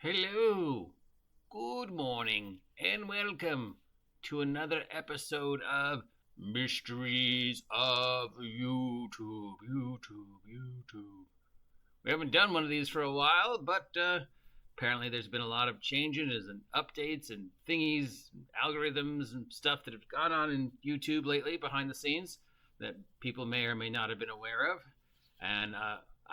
Hello, good morning, and welcome to another episode of Mysteries of YouTube. YouTube. We haven't done one of these for a while, but apparently there's been a lot of changes and updates and thingies, algorithms, and stuff that have gone on in YouTube lately behind the scenes that people may or may not have been aware of. And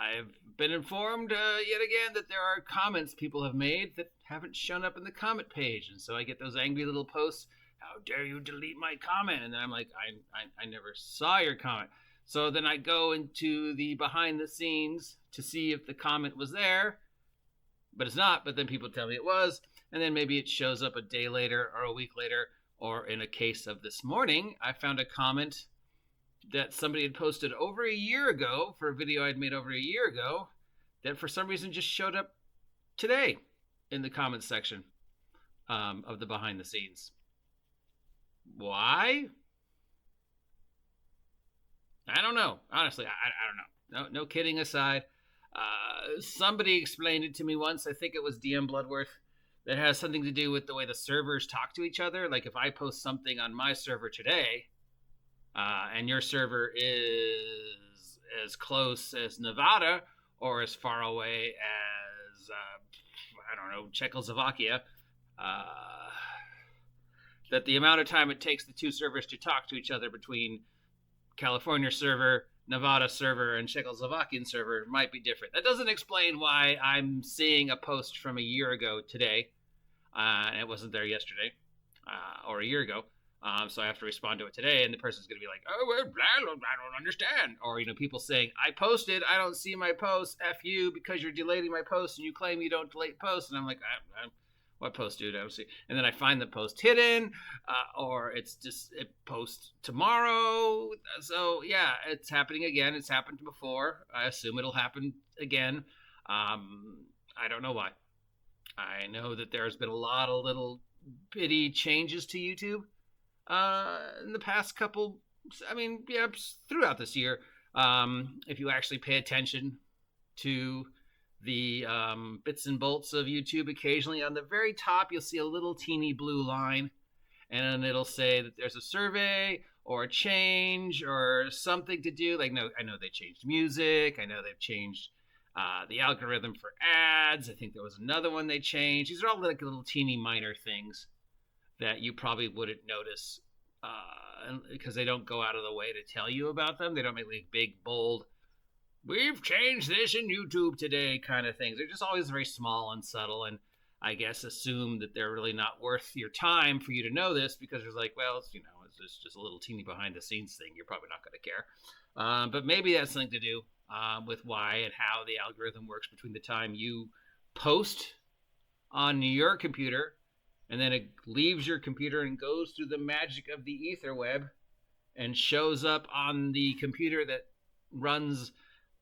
I've been informed yet again that there are comments people have made that haven't shown up in the comment page. And so I get those angry little posts, how dare you delete my comment? And then I'm like, I never saw your comment. So then I go into the behind the scenes to see if the comment was there, but it's not. But then people tell me it was. And then maybe it shows up a day later or a week later. Or in a case of this morning, I found a comment that somebody had posted over a year ago for a video I'd made over a year ago that for some reason just showed up today in the comments section of the behind the scenes. Why? I don't know. Honestly, I don't know. No kidding aside. Somebody explained it to me once. I think it was DM Bloodworth. That has something to do with the way the servers talk to each other. Like if I post something on my server today, and your server is as close as Nevada or as far away as, I don't know, Czechoslovakia, that the amount of time it takes the two servers to talk to each other between California server, Nevada server, and Czechoslovakian server might be different. That doesn't explain why I'm seeing a post from a year ago today, and it wasn't there yesterday or a year ago. So I have to respond to it today, and the person's going to be like, oh, well, I don't understand. Or, people saying, I posted, I don't see my post, F you, because you're deleting my post, and you claim you don't delete posts. And I'm like, what post, dude? I don't see. And then I find the post hidden, or it's just, it posts tomorrow. So, yeah, it's happening again. It's happened before. I assume it'll happen again. I don't know why. I know that there's been a lot of little bitty changes to YouTube in the past couple, throughout this year. If you actually pay attention to the bits and bolts of YouTube, occasionally on the very top, you'll see a little teeny blue line, and it'll say that there's a survey or a change or something to do. Like, no, I know they changed music. I know they've changed the algorithm for ads. I think there was another one they changed. These are all like little teeny minor things that you probably wouldn't notice because they don't go out of the way to tell you about them. They don't make like big, bold, we've changed this in YouTube today kind of things. They're just always very small and subtle, and I guess assume that they're really not worth your time for you to know this because it's like, well, it's just a little teeny behind the scenes thing. You're probably not going to care. But maybe that's something to do with why and how the algorithm works between the time you post on your computer and then it leaves your computer and goes through the magic of the ether web and shows up on the computer that runs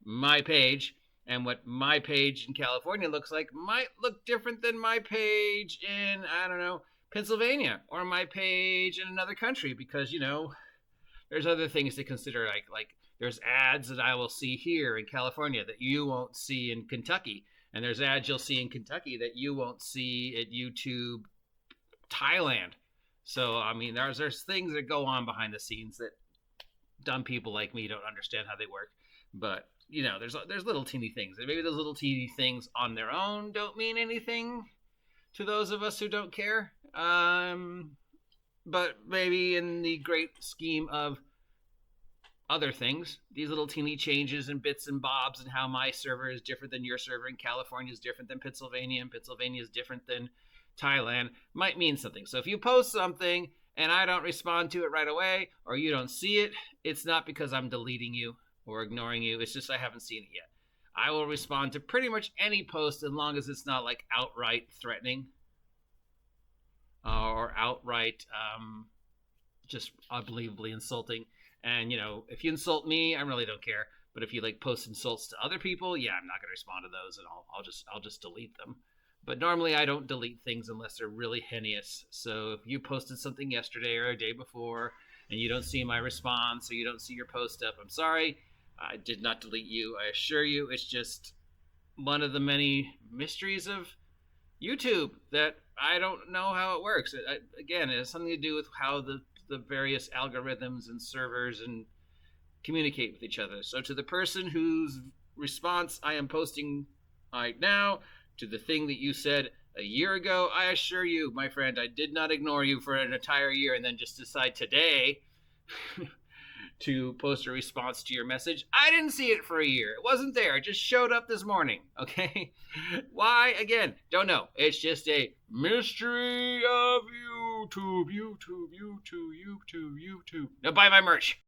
my page. And what my page in California looks like might look different than my page in, I don't know, Pennsylvania or my page in another country because, there's other things to consider. Like there's ads that I will see here in California that you won't see in Kentucky. And there's ads you'll see in Kentucky that you won't see at YouTube Thailand. So there's things that go on behind the scenes that dumb people like me don't understand how they work. But there's little teeny things, and maybe those little teeny things on their own don't mean anything to those of us who don't care. But maybe in the great scheme of other things, these little teeny changes and bits and bobs, and how my server is different than your server in California is different than Pennsylvania, and Pennsylvania is different than Thailand, might mean something. So if you post something and I don't respond to it right away, or you don't see it, it's not because I'm deleting you or ignoring you. It's just I haven't seen it yet. I will respond to pretty much any post as long as it's not like outright threatening or outright just unbelievably insulting. And if you insult me, I really don't care. But if you like post insults to other people, yeah, I'm not going to respond to those, and I'll just delete them. But normally I don't delete things unless they're really heinous. So if you posted something yesterday or a day before and you don't see my response or you don't see your post up, I'm sorry. I did not delete you. I assure you, it's just one of the many mysteries of YouTube that I don't know how it works. Again, it has something to do with how the various algorithms and servers and communicate with each other. So to the person whose response I am posting right now to the thing that you said a year ago, I assure you, my friend, I did not ignore you for an entire year and then just decide today to post a response to your message. I didn't see it for a year. It wasn't there. It just showed up this morning. Okay? Why? Again, don't know. It's just a mystery of YouTube. YouTube. Now buy my merch.